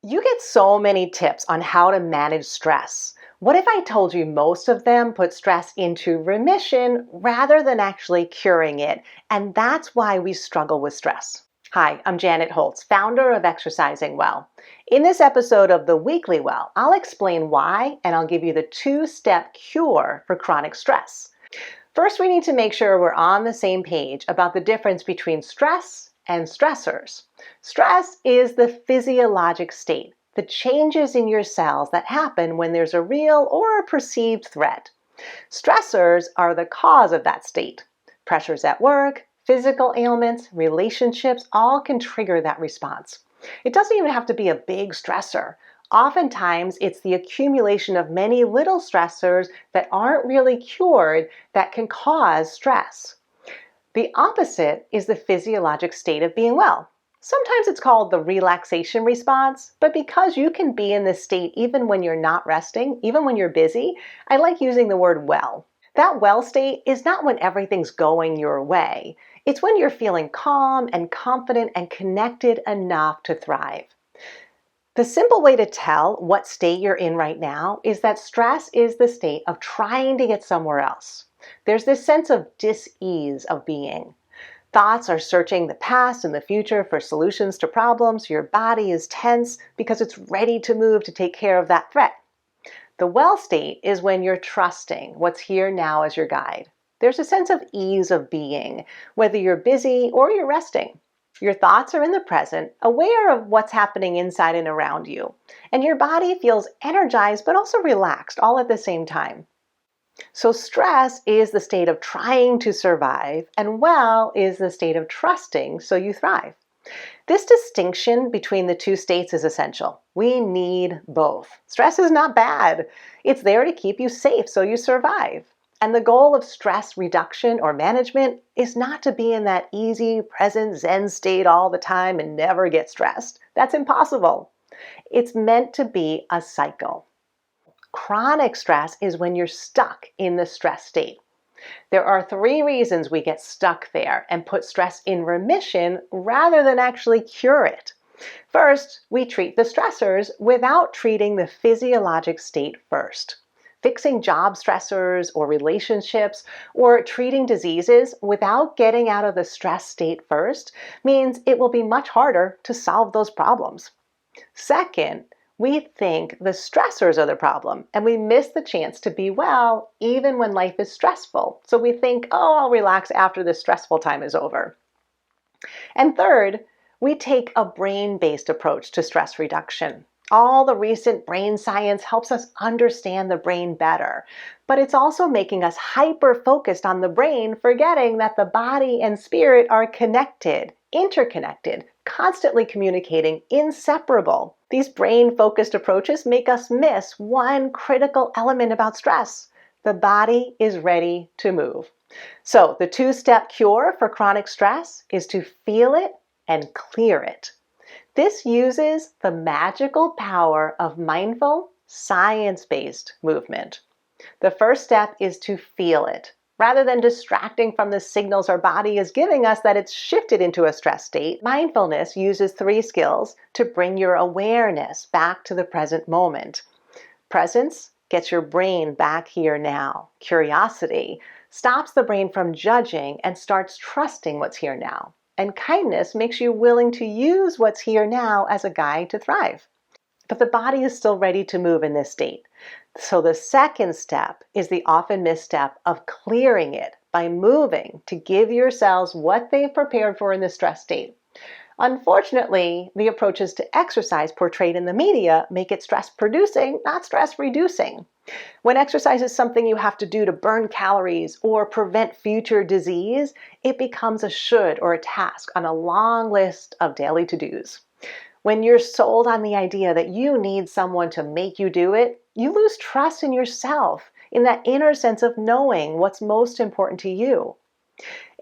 You get so many tips on how to manage stress. What if I told you most of them put stress into remission rather than actually curing it? And that's why we struggle with stress. Hi, I'm Janet Holtz, founder of Exercising Well. In this episode of The Weekly Well, I'll explain why and I'll give you the two-step cure for chronic stress. First, we need to make sure we're on the same page about the difference between stress and stressors. Stress is the physiologic state, the changes in your cells that happen when there's a real or a perceived threat. Stressors are the cause of that state. Pressures at work, physical ailments, relationships, all can trigger that response. It doesn't even have to be a big stressor. Oftentimes, it's the accumulation of many little stressors that aren't really cured that can cause stress. The opposite is the physiologic state of being well. Sometimes it's called the relaxation response, but because you can be in this state even when you're not resting, even when you're busy, I like using the word well. That well state is not when everything's going your way. It's when you're feeling calm and confident and connected enough to thrive. The simple way to tell what state you're in right now is that stress is the state of trying to get somewhere else. There's this sense of dis-ease of being. Thoughts are searching the past and the future for solutions to problems. Your body is tense because it's ready to move to take care of that threat. The well state is when you're trusting what's here now as your guide. There's a sense of ease of being, whether you're busy or you're resting. Your thoughts are in the present, aware of what's happening inside and around you. And your body feels energized but also relaxed all at the same time. So stress is the state of trying to survive, and well is the state of trusting so you thrive. This distinction between the two states is essential. We need both. Stress is not bad. It's there to keep you safe so you survive. And the goal of stress reduction or management is not to be in that easy, present Zen state all the time and never get stressed. That's impossible. It's meant to be a cycle. Chronic stress is when you're stuck in the stress state. There are 3 reasons we get stuck there and put stress in remission rather than actually cure it. First, we treat the stressors without treating the physiologic state first. Fixing job stressors or relationships or treating diseases without getting out of the stress state first means it will be much harder to solve those problems. Second, we think the stressors are the problem and we miss the chance to be well even when life is stressful. So we think, oh, I'll relax after this stressful time is over. And third, we take a brain-based approach to stress reduction. All the recent brain science helps us understand the brain better, but it's also making us hyper-focused on the brain, forgetting that the body and spirit are connected, interconnected, constantly communicating, inseparable. These brain-focused approaches make us miss one critical element about stress. The body is ready to move. So the two-step cure for chronic stress is to feel it and clear it. This uses the magical power of mindful, science-based movement. The first step is to feel it. Rather than distracting from the signals our body is giving us that it's shifted into a stress state, mindfulness uses 3 skills to bring your awareness back to the present moment. Presence gets your brain back here now. Curiosity stops the brain from judging and starts trusting what's here now. And kindness makes you willing to use what's here now as a guide to thrive. But the body is still ready to move in this state. So the second step is the often missed step of clearing it by moving to give your cells what they've prepared for in the stress state. Unfortunately, the approaches to exercise portrayed in the media make it stress-producing, not stress-reducing. When exercise is something you have to do to burn calories or prevent future disease, it becomes a should or a task on a long list of daily to-dos. When you're sold on the idea that you need someone to make you do it, you lose trust in yourself, in that inner sense of knowing what's most important to you.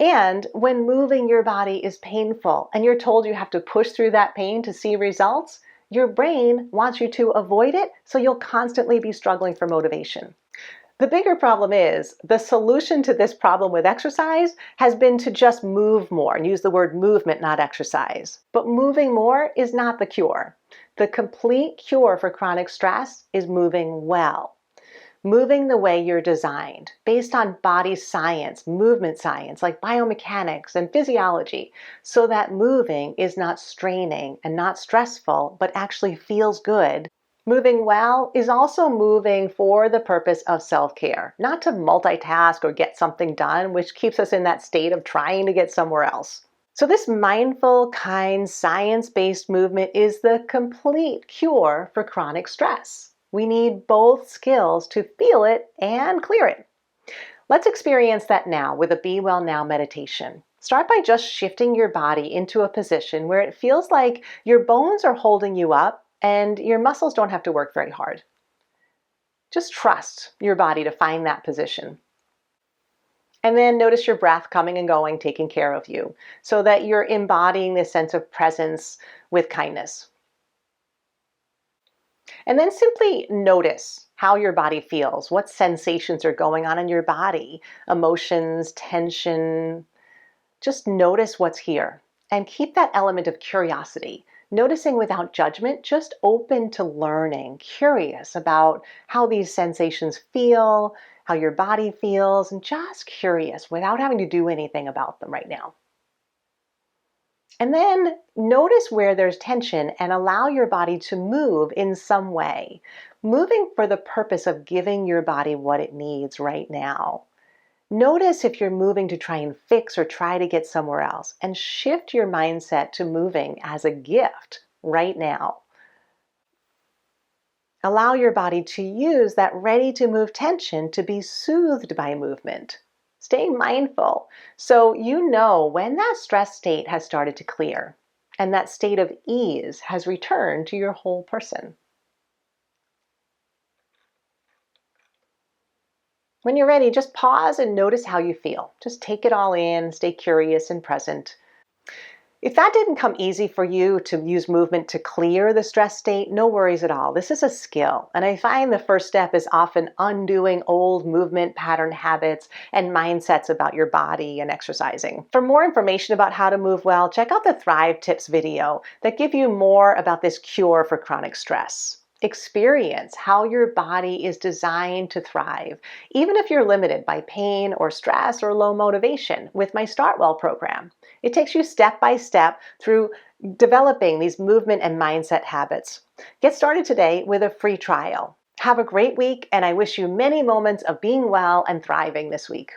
And when moving your body is painful and you're told you have to push through that pain to see results, your brain wants you to avoid it, so you'll constantly be struggling for motivation. The bigger problem is the solution to this problem with exercise has been to just move more and use the word movement, not exercise. But moving more is not the cure. The complete cure for chronic stress is moving well. Moving the way you're designed, based on body science, movement science, like biomechanics and physiology, so that moving is not straining and not stressful, but actually feels good. Moving well is also moving for the purpose of self-care, not to multitask or get something done, which keeps us in that state of trying to get somewhere else. So this mindful, kind, science-based movement is the complete cure for chronic stress. We need both skills to feel it and clear it. Let's experience that now with a Be Well Now meditation. Start by just shifting your body into a position where it feels like your bones are holding you up and your muscles don't have to work very hard. Just trust your body to find that position. And then notice your breath coming and going, taking care of you, so that you're embodying this sense of presence with kindness. And then simply notice how your body feels, what sensations are going on in your body, emotions, tension. Just notice what's here and keep that element of curiosity, noticing without judgment, just open to learning, curious about how these sensations feel, how your body feels, and just curious without having to do anything about them right now. And then notice where there's tension and allow your body to move in some way, moving for the purpose of giving your body what it needs right now. Notice if you're moving to try and fix or try to get somewhere else, and shift your mindset to moving as a gift right now. Allow your body to use that ready to move tension to be soothed by movement. Stay mindful so you know when that stress state has started to clear and that state of ease has returned to your whole person. When you're ready, just pause and notice how you feel. Just take it all in, stay curious and present. If that didn't come easy for you to use movement to clear the stress state, no worries at all. This is a skill. And I find the first step is often undoing old movement pattern habits and mindsets about your body and exercising. For more information about how to move well, check out the Thrive Tips video that give you more about this cure for chronic stress. Experience how your body is designed to thrive, even if you're limited by pain or stress or low motivation, with my Start Well program. It takes you step by step through developing these movement and mindset habits. Get started today with a free trial. Have a great week, and I wish you many moments of being well and thriving this week.